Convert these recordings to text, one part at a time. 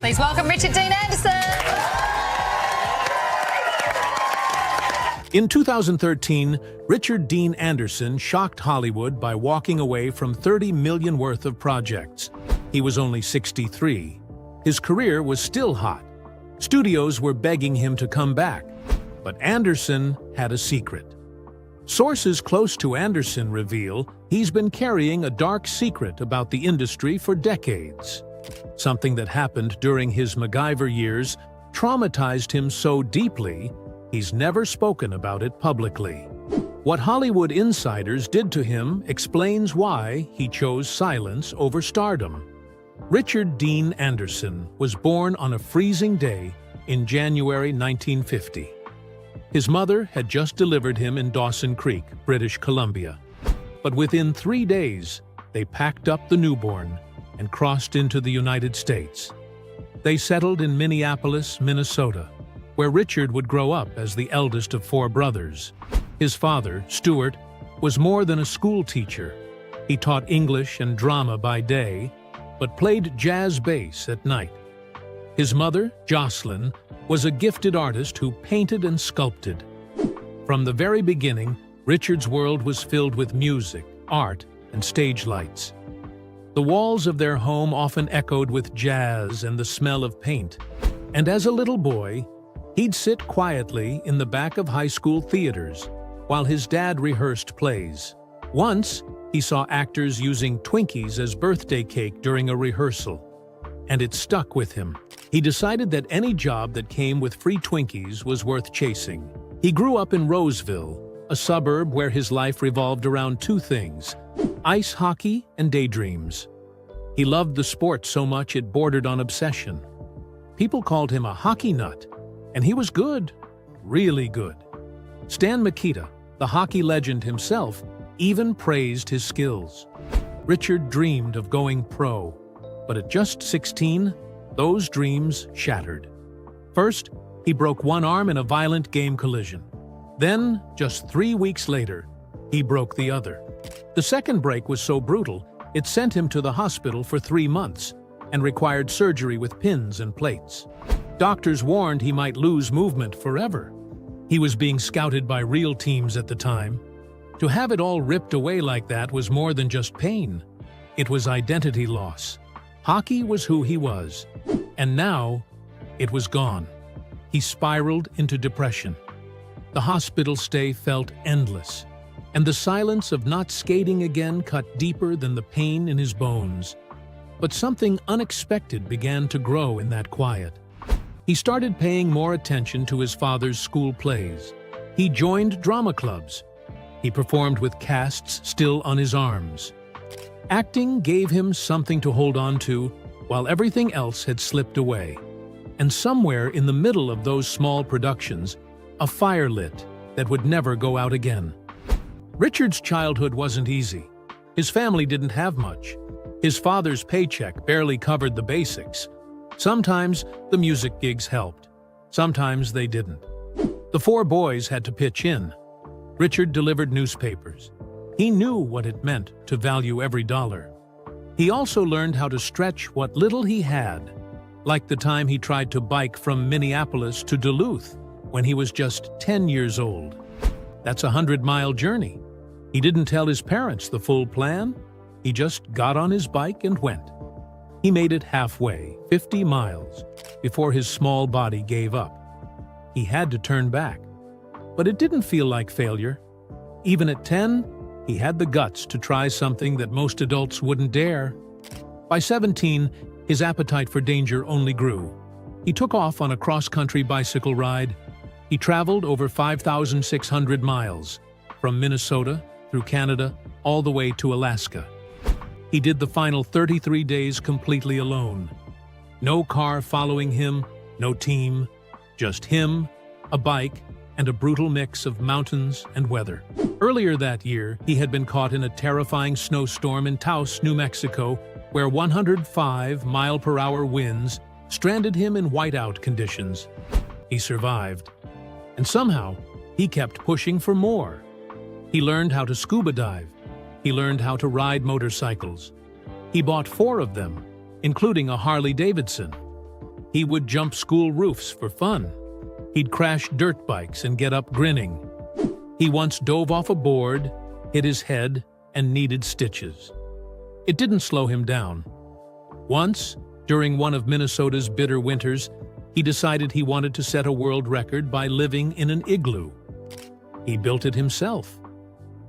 Please welcome Richard Dean Anderson. In 2013, Richard Dean Anderson shocked Hollywood by walking away from $30 million worth of projects. He was only 63. His career was still hot. Studios were begging him to come back, but Anderson had a secret. Sources close to Anderson reveal he's been carrying a dark secret about the industry for decades. Something that happened during his MacGyver years traumatized him so deeply, he's never spoken about it publicly. What Hollywood insiders did to him explains why he chose silence over stardom. Richard Dean Anderson was born on a freezing day in January 1950. His mother had just delivered him in Dawson Creek, British Columbia. But within 3 days, they packed up the newborn and crossed into the United States. They settled in Minneapolis, Minnesota, where Richard would grow up as the eldest of 4 brothers. His father, Stuart, was more than a school teacher. He taught English and drama by day, but played jazz bass at night. His mother, Jocelyn, was a gifted artist who painted and sculpted. From the very beginning, Richard's world was filled with music, art, and stage lights. The walls of their home often echoed with jazz and the smell of paint. And as a little boy, he'd sit quietly in the back of high school theaters while his dad rehearsed plays. Once, he saw actors using Twinkies as birthday cake during a rehearsal, and it stuck with him. He decided that any job that came with free Twinkies was worth chasing. He grew up in Roseville, a suburb where his life revolved around 2 things: ice hockey and daydreams. He loved the sport so much it bordered on obsession. People called him a hockey nut, and he was good, really good. Stan Mikita, the hockey legend himself, even praised his skills. Richard dreamed of going pro, but at just 16, those dreams shattered. First, he broke one arm in a violent game collision. Then, just 3 weeks later, he broke the other. The second break was so brutal, it sent him to the hospital for 3 months and required surgery with pins and plates. Doctors warned he might lose movement forever. He was being scouted by real teams at the time. To have it all ripped away like that was more than just pain. It was identity loss. Hockey was who he was, and now it was gone. He spiraled into depression. The hospital stay felt endless, and the silence of not skating again cut deeper than the pain in his bones. But something unexpected began to grow in that quiet. He started paying more attention to his father's school plays. He joined drama clubs. He performed with casts still on his arms. Acting gave him something to hold on to, while everything else had slipped away. And somewhere in the middle of those small productions, a fire lit that would never go out again. Richard's childhood wasn't easy. His family didn't have much. His father's paycheck barely covered the basics. Sometimes the music gigs helped. Sometimes they didn't. The 4 boys had to pitch in. Richard delivered newspapers. He knew what it meant to value every dollar. He also learned how to stretch what little he had, like the time he tried to bike from Minneapolis to Duluth when he was just 10 years old. That's a 100-mile journey. He didn't tell his parents the full plan. He just got on his bike and went. He made it halfway, 50 miles, before his small body gave up. He had to turn back. But it didn't feel like failure. Even at 10, he had the guts to try something that most adults wouldn't dare. By 17, his appetite for danger only grew. He took off on a cross-country bicycle ride. He traveled over 5,600 miles, from Minnesota through Canada all the way to Alaska. He did the final 33 days completely alone. No car following him, no team, just him, a bike, and a brutal mix of mountains and weather. Earlier that year, he had been caught in a terrifying snowstorm in Taos, New Mexico, where 105-mile-per-hour winds stranded him in whiteout conditions. He survived. And somehow, he kept pushing for more. He learned how to scuba dive. He learned how to ride motorcycles. He bought 4 of them, including a Harley-Davidson. He would jump school roofs for fun. He'd crash dirt bikes and get up grinning. He once dove off a board, hit his head, and needed stitches. It didn't slow him down. Once, during one of Minnesota's bitter winters, he decided he wanted to set a world record by living in an igloo. He built it himself.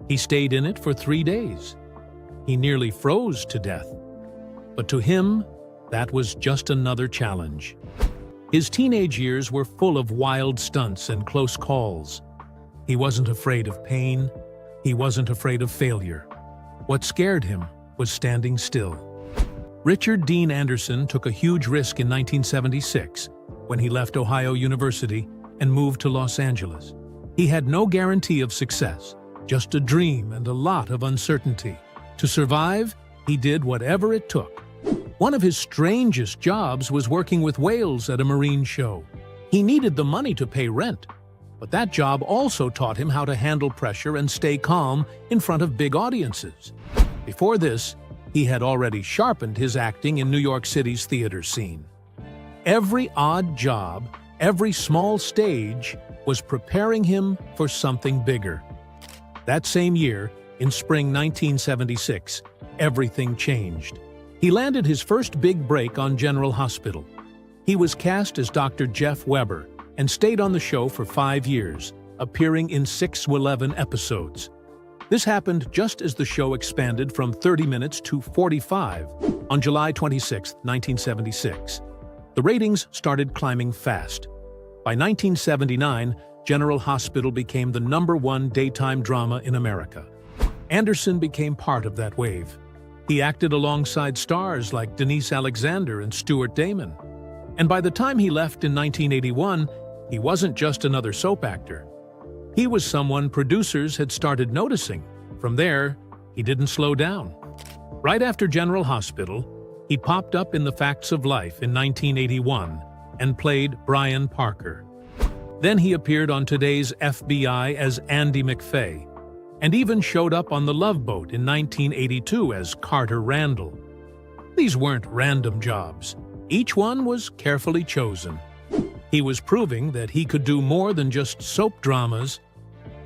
He stayed in it for 3 days. He nearly froze to death. But to him, that was just another challenge. His teenage years were full of wild stunts and close calls. He wasn't afraid of pain. He wasn't afraid of failure. What scared him was standing still. Richard Dean Anderson took a huge risk in 1976 when he left Ohio University and moved to Los Angeles. He had no guarantee of success, just a dream and a lot of uncertainty. To survive, he did whatever it took. One of his strangest jobs was working with whales at a marine show. He needed the money to pay rent, but that job also taught him how to handle pressure and stay calm in front of big audiences. Before this, he had already sharpened his acting in New York City's theater scene. Every odd job, every small stage, was preparing him for something bigger. That same year, in spring 1976, everything changed. He landed his first big break on General Hospital. He was cast as Dr. Jeff Weber and stayed on the show for 5 years, appearing in 6 to 11 episodes. This happened just as the show expanded from 30 minutes to 45 on July 26, 1976. The ratings started climbing fast. By 1979, General Hospital became the #1 daytime drama in America. Anderson became part of that wave. He acted alongside stars like Denise Alexander and Stuart Damon. And by the time he left in 1981, he wasn't just another soap actor. He was someone producers had started noticing. From there, he didn't slow down. Right after General Hospital, he popped up in The Facts of Life in 1981 and played Brian Parker. Then he appeared on Today's FBI as Andy McFay, and even showed up on The Love Boat in 1982 as Carter Randall. These weren't random jobs. Each one was carefully chosen. He was proving that he could do more than just soap dramas.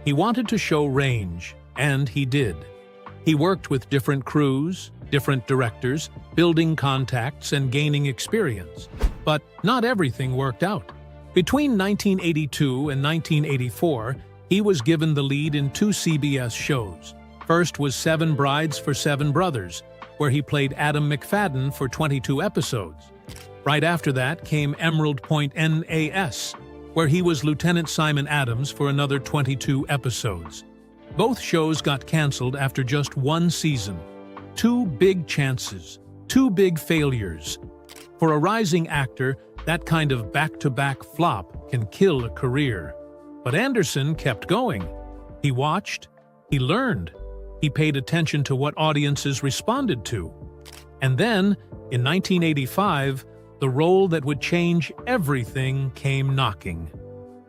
He wanted to show range, and he did. He worked with different crews, different directors, building contacts and gaining experience. But not everything worked out. Between 1982 and 1984, he was given the lead in 2 CBS shows. First was 7 Brides for 7 Brothers, where he played Adam McFadden for 22 episodes. Right after that came Emerald Point NAS, where he was Lieutenant Simon Adams for another 22 episodes. Both shows got canceled after just 1 season. 2 big chances, 2 big failures. For a rising actor, that kind of back-to-back flop can kill a career. But Anderson kept going. He watched, he learned, he paid attention to what audiences responded to. And then, in 1985, the role that would change everything came knocking.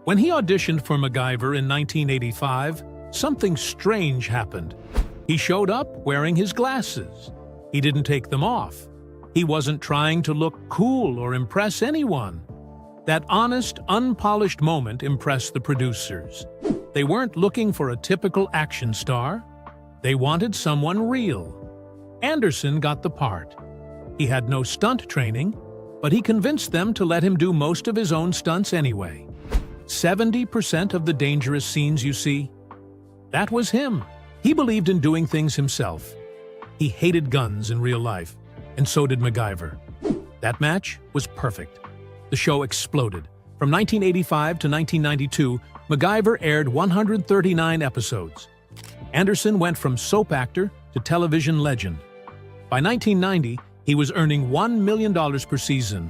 When he auditioned for MacGyver in 1985, something strange happened. He showed up wearing his glasses. He didn't take them off. He wasn't trying to look cool or impress anyone. That honest, unpolished moment impressed the producers. They weren't looking for a typical action star. They wanted someone real. Anderson got the part. He had no stunt training, but he convinced them to let him do most of his own stunts anyway. 70% of the dangerous scenes you see, that was him. He believed in doing things himself. He hated guns in real life, and so did MacGyver. That match was perfect. The show exploded. From 1985 to 1992, MacGyver aired 139 episodes. Anderson went from soap actor to television legend. By 1990, he was earning $1 million per season.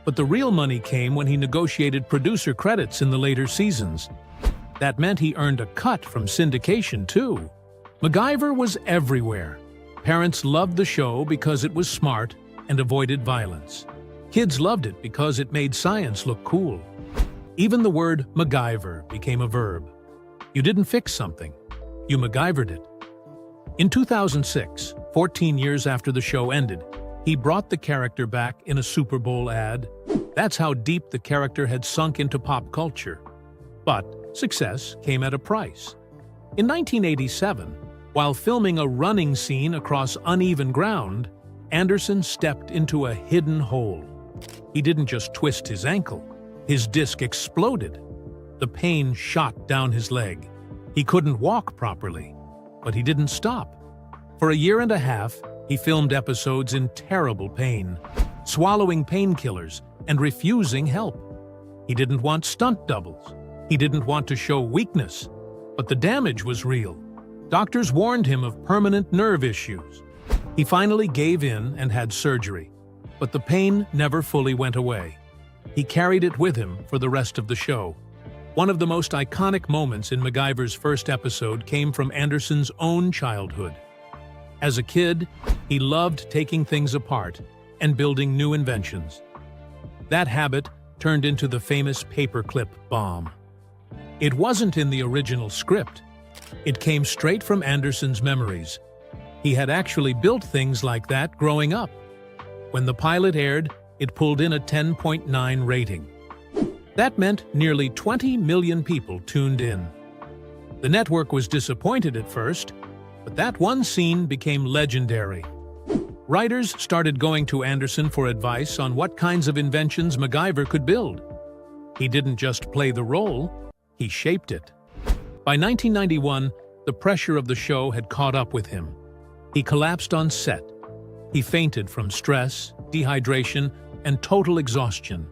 But the real money came when he negotiated producer credits in the later seasons. That meant he earned a cut from syndication, too. MacGyver was everywhere. Parents loved the show because it was smart and avoided violence. Kids loved it because it made science look cool. Even the word MacGyver became a verb. You didn't fix something. You MacGyvered it. In 2006, 14 years after the show ended, He brought the character back in a Super Bowl ad. That's how deep the character had sunk into pop culture. But success came at a price. In 1987, while filming a running scene across uneven ground, Anderson stepped into a hidden hole. He didn't just twist his ankle. His disc exploded. The pain shot down his leg. He couldn't walk properly, but he didn't stop. For a year and a half, he filmed episodes in terrible pain, swallowing painkillers and refusing help. He didn't want stunt doubles. He didn't want to show weakness, but the damage was real. Doctors warned him of permanent nerve issues. He finally gave in and had surgery, but the pain never fully went away. He carried it with him for the rest of the show. One of the most iconic moments in MacGyver's first episode came from Anderson's own childhood. As a kid, he loved taking things apart and building new inventions. That habit turned into the famous paperclip bomb. It wasn't in the original script. It came straight from Anderson's memories. He had actually built things like that growing up. When the pilot aired, it pulled in a 10.9 rating. That meant nearly 20 million people tuned in. The network was disappointed at first, but that one scene became legendary. Writers started going to Anderson for advice on what kinds of inventions MacGyver could build. He didn't just play the role, he shaped it. By 1991, the pressure of the show had caught up with him. He collapsed on set. He fainted from stress, dehydration, and total exhaustion.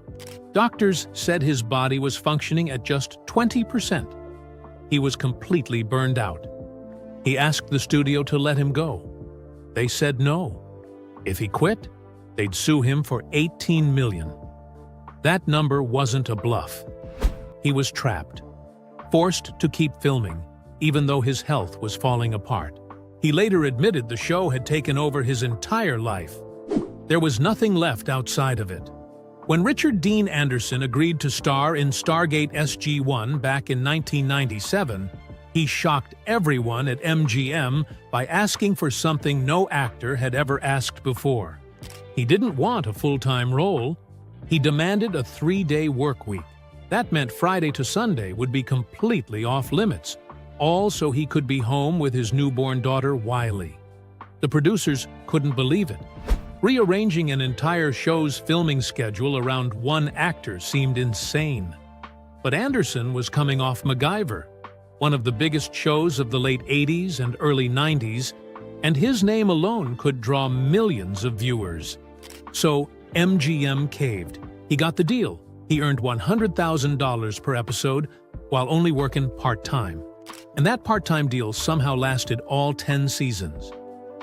Doctors said his body was functioning at just 20%. He was completely burned out. He asked the studio to let him go. They said no. If he quit, they'd sue him for $18 million. That number wasn't a bluff. He was trapped, forced to keep filming, even though his health was falling apart. He later admitted the show had taken over his entire life. There was nothing left outside of it. When Richard Dean Anderson agreed to star in Stargate SG-1 back in 1997, he shocked everyone at MGM by asking for something no actor had ever asked before. He didn't want a full-time role. He demanded a 3-day work week. That meant Friday to Sunday would be completely off-limits, all so he could be home with his newborn daughter, Wiley. The producers couldn't believe it. Rearranging an entire show's filming schedule around one actor seemed insane. But Anderson was coming off MacGyver, one of the biggest shows of the late 80s and early 90s, and his name alone could draw millions of viewers. So MGM caved. He got the deal. He earned $100,000 per episode while only working part-time. And that part-time deal somehow lasted all 10 seasons.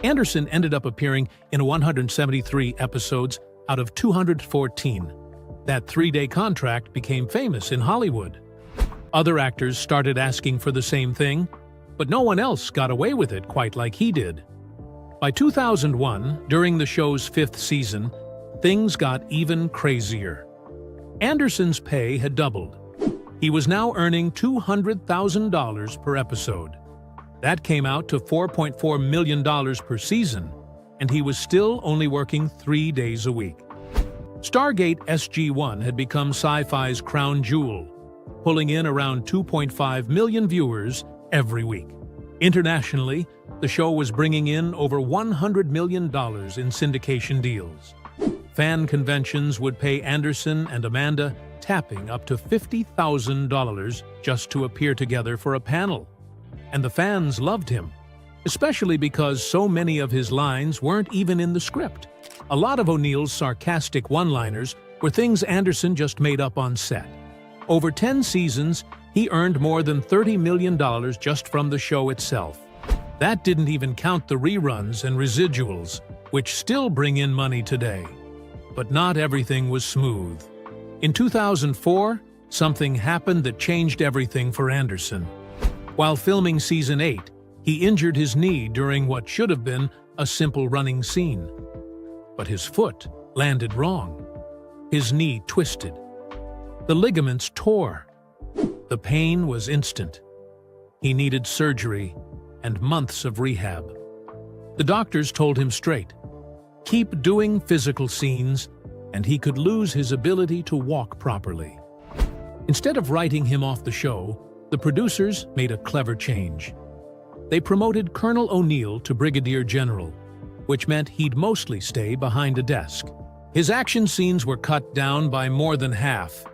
Anderson ended up appearing in 173 episodes out of 214. That 3-day contract became famous in Hollywood. Other actors started asking for the same thing, but no one else got away with it quite like he did. By 2001, during the show's 5th season, things got even crazier. Anderson's pay had doubled. He was now earning $200,000 per episode. That came out to $4.4 million per season, and he was still only working 3 days a week. Stargate SG-1 had become sci-fi's crown jewel, pulling in around 2.5 million viewers every week. Internationally, the show was bringing in over $100 million in syndication deals. Fan conventions would pay Anderson and Amanda tapping up to $50,000 just to appear together for a panel. And the fans loved him, especially because so many of his lines weren't even in the script. A lot of O'Neill's sarcastic one-liners were things Anderson just made up on set. Over 10 seasons, he earned more than $30 million just from the show itself. That didn't even count the reruns and residuals, which still bring in money today. But not everything was smooth. In 2004, something happened that changed everything for Anderson. While filming Season 8, he injured his knee during what should have been a simple running scene. But his foot landed wrong. His knee twisted. The ligaments tore. The pain was instant. He needed surgery and months of rehab. The doctors told him straight, keep doing physical scenes, and he could lose his ability to walk properly. Instead of writing him off the show, the producers made a clever change. They promoted Colonel O'Neill to Brigadier General, which meant he'd mostly stay behind a desk. His action scenes were cut down by more than half.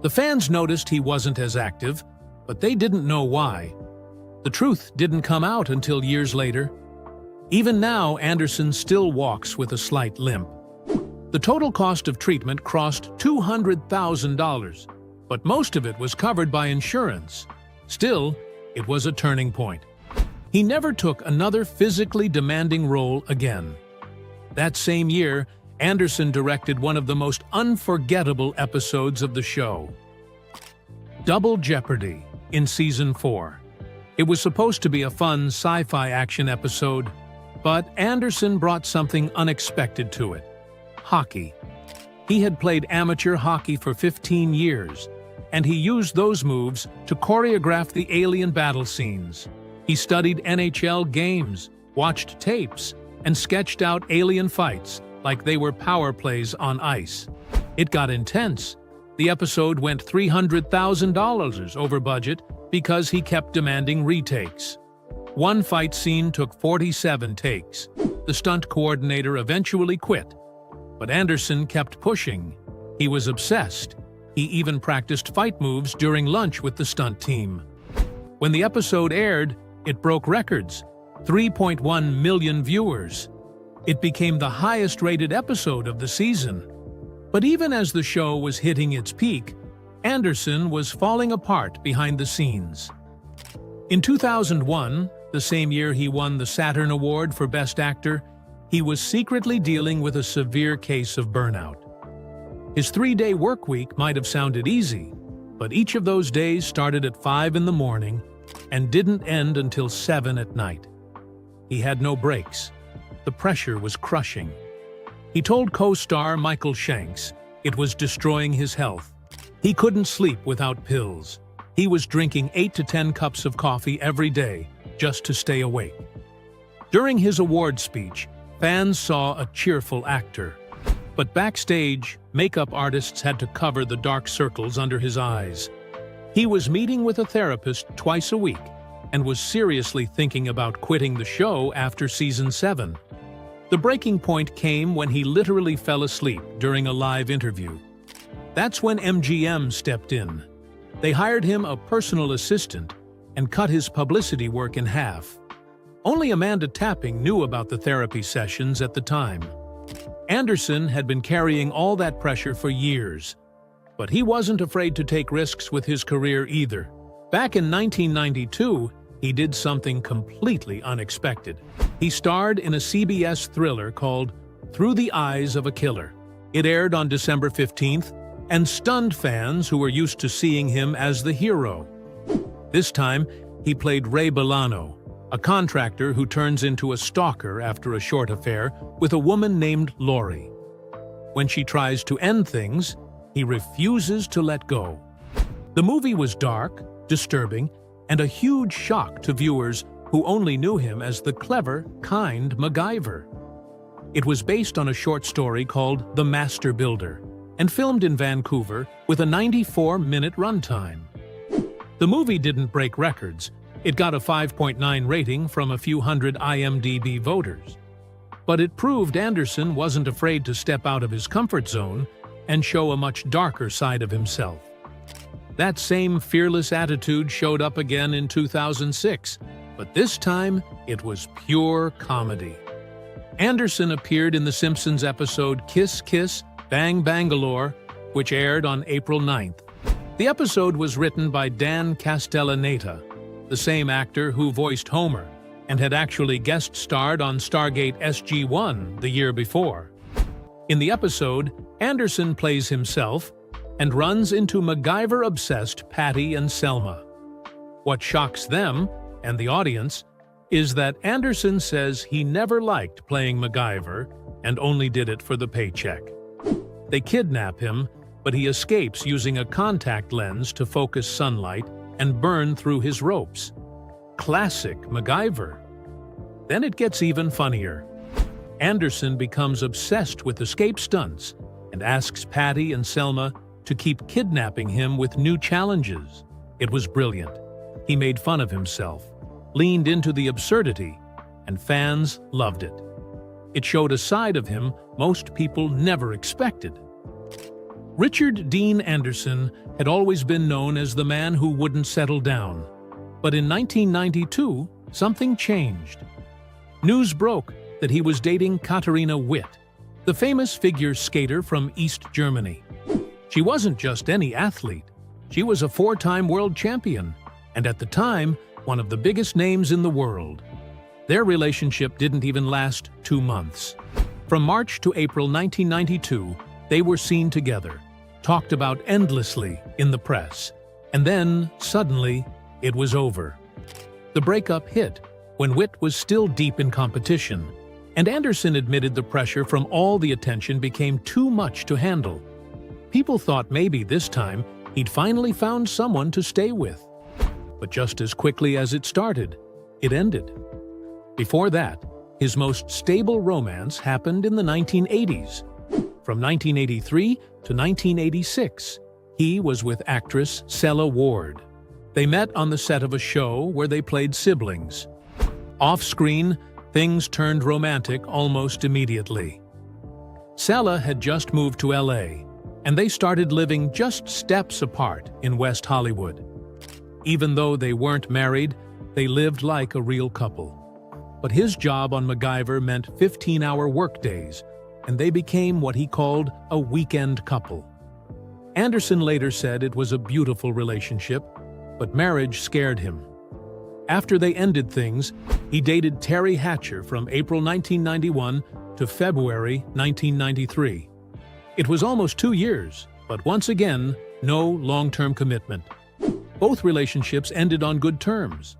The fans noticed he wasn't as active, but they didn't know why. The truth didn't come out until years later. Even now, Anderson still walks with a slight limp. The total cost of treatment crossed $200,000, but most of it was covered by insurance. Still, it was a turning point. He never took another physically demanding role again. That same year, Anderson directed one of the most unforgettable episodes of the show. Double Jeopardy in Season 4. It was supposed to be a fun sci-fi action episode, but Anderson brought something unexpected to it: hockey. He had played amateur hockey for 15 years, and he used those moves to choreograph the alien battle scenes. He studied NHL games, watched tapes, and sketched out alien fights like they were power plays on ice. It got intense. The episode went $300,000 over budget because he kept demanding retakes. One fight scene took 47 takes. The stunt coordinator eventually quit, but Anderson kept pushing. He was obsessed. He even practiced fight moves during lunch with the stunt team. When the episode aired, it broke records: 3.1 million viewers. It became the highest-rated episode of the season. But even as the show was hitting its peak, Anderson was falling apart behind the scenes. In 2001, the same year he won the Saturn Award for Best Actor, he was secretly dealing with a severe case of burnout. His 3-day work week might have sounded easy, but each of those days started at 5 in the morning and didn't end until 7 at night. He had no breaks. The pressure was crushing. He told co-star Michael Shanks it was destroying his health. He couldn't sleep without pills. He was drinking 8 to 10 cups of coffee every day just to stay awake. During his award speech, fans saw a cheerful actor. But backstage, makeup artists had to cover the dark circles under his eyes. He was meeting with a therapist twice a week and was seriously thinking about quitting the show after Season 7. The breaking point came when he literally fell asleep during a live interview. That's when MGM stepped in. They hired him a personal assistant and cut his publicity work in half. Only Amanda Tapping knew about the therapy sessions at the time. Anderson had been carrying all that pressure for years, but he wasn't afraid to take risks with his career either. Back in 1992, he did something completely unexpected. He starred in a CBS thriller called Through the Eyes of a Killer. It aired on December 15th and stunned fans who were used to seeing him as the hero. This time, he played Ray Bolano, a contractor who turns into a stalker after a short affair with a woman named Lori. When she tries to end things, he refuses to let go. The movie was dark, disturbing, and a huge shock to viewers who only knew him as the clever, kind MacGyver. It was based on a short story called The Master Builder and filmed in Vancouver with a 94-minute runtime. The movie didn't break records. It got a 5.9 rating from a few hundred IMDb voters. But it proved Anderson wasn't afraid to step out of his comfort zone and show a much darker side of himself. That same fearless attitude showed up again in 2006, but this time it was pure comedy. Anderson appeared in The Simpsons episode Kiss Kiss, Bang Bangalore, which aired on April 9th. The episode was written by Dan Castellaneta, the same actor who voiced Homer, and had actually guest-starred on Stargate SG-1 the year before. In the episode, Anderson plays himself and runs into MacGyver-obsessed Patty and Selma. What shocks them, and the audience, is that Anderson says he never liked playing MacGyver and only did it for the paycheck. They kidnap him, but he escapes using a contact lens to focus sunlight and burn through his ropes. Classic MacGyver. Then it gets even funnier. Anderson becomes obsessed with escape stunts and asks Patty and Selma to keep kidnapping him with new challenges. It was brilliant. He made fun of himself, leaned into the absurdity, and fans loved it. It showed a side of him most people never expected. Richard Dean Anderson had always been known as the man who wouldn't settle down. But in 1992, something changed. News broke that he was dating Katharina Witt, the famous figure skater from East Germany. She wasn't just any athlete. She was a 4-time world champion, and at the time, one of the biggest names in the world. Their relationship didn't even last 2 months. From March to April 1992, they were seen together, talked about endlessly in the press, and then, suddenly, it was over. The breakup hit when Witt was still deep in competition, and Anderson admitted the pressure from all the attention became too much to handle. People thought maybe this time he'd finally found someone to stay with. But just as quickly as it started, it ended. Before that, his most stable romance happened in the 1980s. From 1983 to 1986, he was with actress Cella Ward. They met on the set of a show where they played siblings. Off-screen, things turned romantic almost immediately. Cella had just moved to LA, and they started living just steps apart in West Hollywood. Even though they weren't married, they lived like a real couple. But his job on MacGyver meant 15-hour workdays, and they became what he called a weekend couple. Anderson later said it was a beautiful relationship, but marriage scared him. After they ended things, he dated Terry Hatcher from April 1991 to February 1993. It was almost 2 years, but once again, no long-term commitment. Both relationships ended on good terms.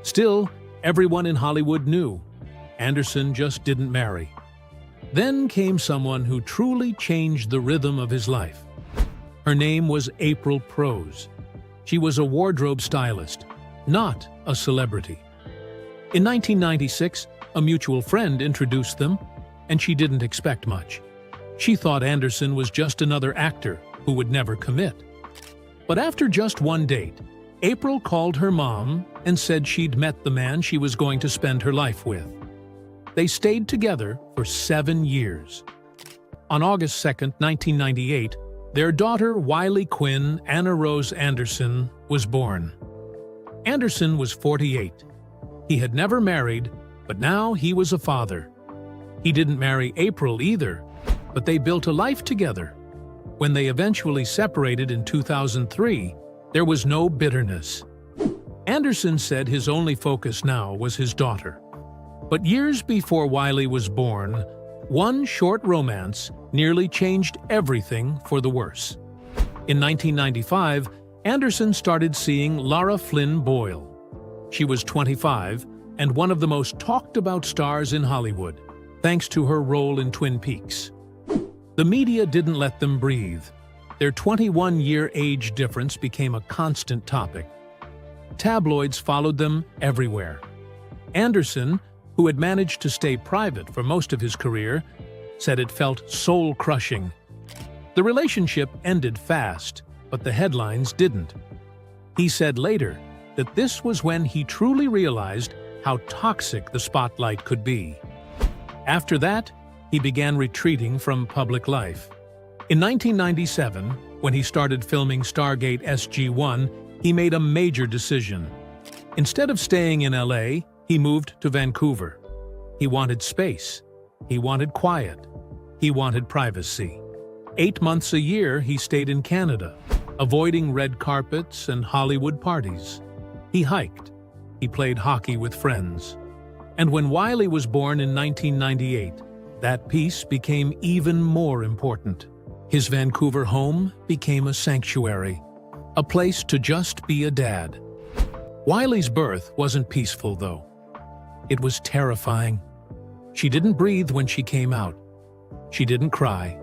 Still, everyone in Hollywood knew. Anderson just didn't marry. Then came someone who truly changed the rhythm of his life. Her name was April Prose. She was a wardrobe stylist, not a celebrity. In 1996, a mutual friend introduced them, and she didn't expect much. She thought Anderson was just another actor who would never commit. But after just one date, April called her mom and said she'd met the man she was going to spend her life with. They stayed together for 7 years. On August 2, 1998, their daughter Wiley Quinn Anna Rose Anderson was born. Anderson was 48. He had never married, but now he was a father. He didn't marry April either, but they built a life together. When they eventually separated in 2003, there was no bitterness. Anderson said his only focus now was his daughter. But years before Wiley was born, one short romance nearly changed everything for the worse. In 1995, Anderson started seeing Lara Flynn Boyle. She was 25 and one of the most talked-about stars in Hollywood, thanks to her role in Twin Peaks. The media didn't let them breathe. Their 21-year age difference became a constant topic. Tabloids followed them everywhere. Anderson, who had managed to stay private for most of his career, said it felt soul-crushing. The relationship ended fast, but the headlines didn't. He said later that this was when he truly realized how toxic the spotlight could be. After that, he began retreating from public life. In 1997, when he started filming Stargate SG-1, he made a major decision. Instead of staying in LA, he moved to Vancouver. He wanted space. He wanted quiet. He wanted privacy. 8 months a year, he stayed in Canada, avoiding red carpets and Hollywood parties. He hiked. He played hockey with friends. And when Wiley was born in 1998, that peace became even more important. His Vancouver home became a sanctuary, a place to just be a dad. Wiley's birth wasn't peaceful, though. It was terrifying. She didn't breathe when she came out. She didn't cry.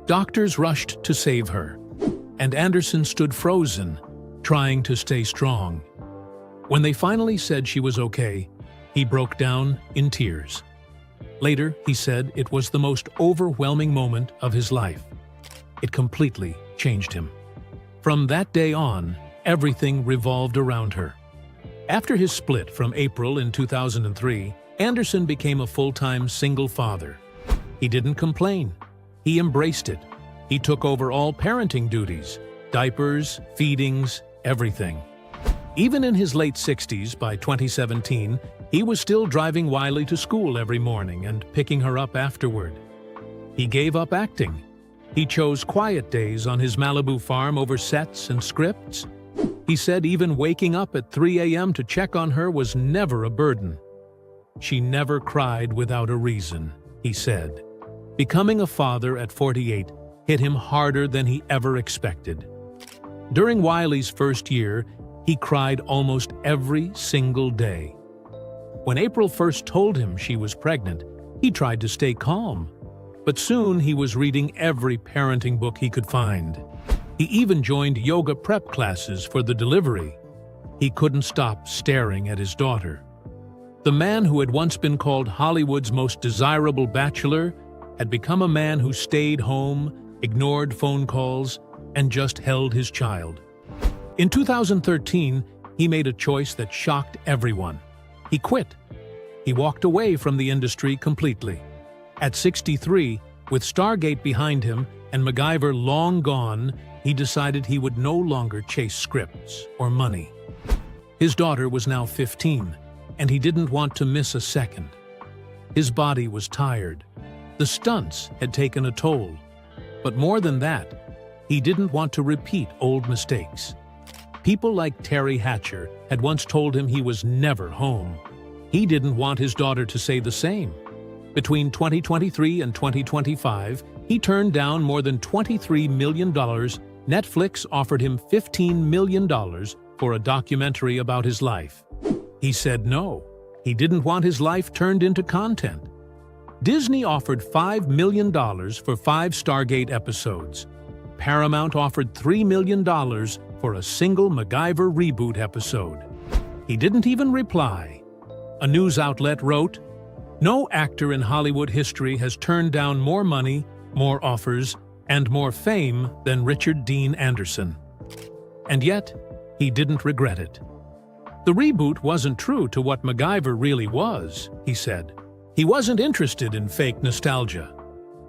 Doctors rushed to save her, and Anderson stood frozen, trying to stay strong. When they finally said she was okay, he broke down in tears. Later, he said it was the most overwhelming moment of his life. It completely changed him. From that day on, everything revolved around her. After his split from April in 2003, Anderson became a full-time single father. He didn't complain. He embraced it. He took over all parenting duties, diapers, feedings, everything. Even in his late 60s, by 2017, he was still driving Wiley to school every morning and picking her up afterward. He gave up acting. He chose quiet days on his Malibu farm over sets and scripts. He said even waking up at 3 a.m. to check on her was never a burden. She never cried without a reason, he said. Becoming a father at 48 hit him harder than he ever expected. During Wiley's first year, he cried almost every single day. When April first told him she was pregnant, he tried to stay calm. But soon he was reading every parenting book he could find. He even joined yoga prep classes for the delivery. He couldn't stop staring at his daughter. The man who had once been called Hollywood's most desirable bachelor had become a man who stayed home, ignored phone calls, and just held his child. In 2013, he made a choice that shocked everyone. He quit. He walked away from the industry completely. At 63, with Stargate behind him and MacGyver long gone, he decided he would no longer chase scripts or money. His daughter was now 15, and he didn't want to miss a second. His body was tired. The stunts had taken a toll. But more than that, he didn't want to repeat old mistakes. People like Terry Hatcher had once told him he was never home. He didn't want his daughter to say the same. Between 2023 and 2025, he turned down more than $23 million. Netflix offered him $15 million for a documentary about his life. He said no. He didn't want his life turned into content. Disney offered $5 million for 5 Stargate episodes. Paramount offered $3 million for a single MacGyver reboot episode. He didn't even reply. A news outlet wrote, "No actor in Hollywood history has turned down more money, more offers, and more fame than Richard Dean Anderson." And yet, he didn't regret it. The reboot wasn't true to what MacGyver really was, he said. He wasn't interested in fake nostalgia.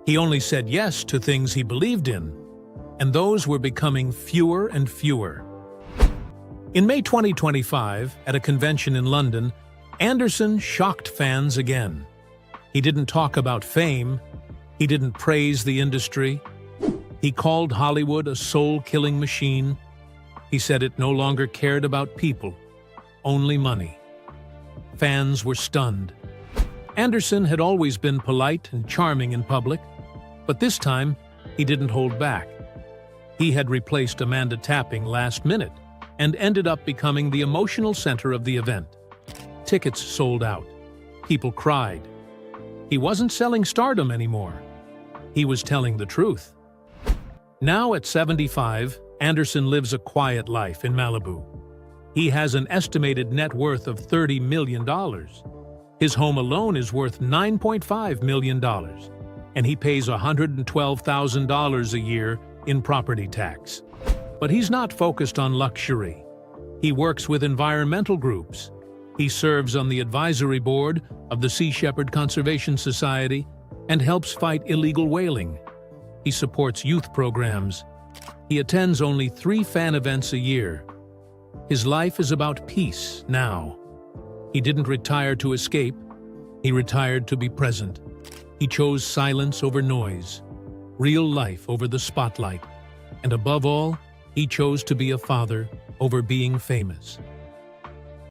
He only said yes to things he believed in, and those were becoming fewer and fewer. In May 2025, at a convention in London, Anderson shocked fans again. He didn't talk about fame. He didn't praise the industry. He called Hollywood a soul-killing machine. He said it no longer cared about people, only money. Fans were stunned. Anderson had always been polite and charming in public, but this time he didn't hold back. He had replaced Amanda Tapping last minute and ended up becoming the emotional center of the event. Tickets sold out. People cried. He wasn't selling stardom anymore. He was telling the truth. Now at 75, Anderson lives a quiet life in Malibu. He has an estimated net worth of $30 million. His home alone is worth $9.5 million, and he pays $112,000 a year in property tax. But he's not focused on luxury. He works with environmental groups. He serves on the advisory board of the Sea Shepherd Conservation Society and helps fight illegal whaling. He supports youth programs. He attends only 3 fan events a year. His life is about peace now. He didn't retire to escape. He retired to be present. He chose silence over noise, real life over the spotlight, and above all, he chose to be a father over being famous.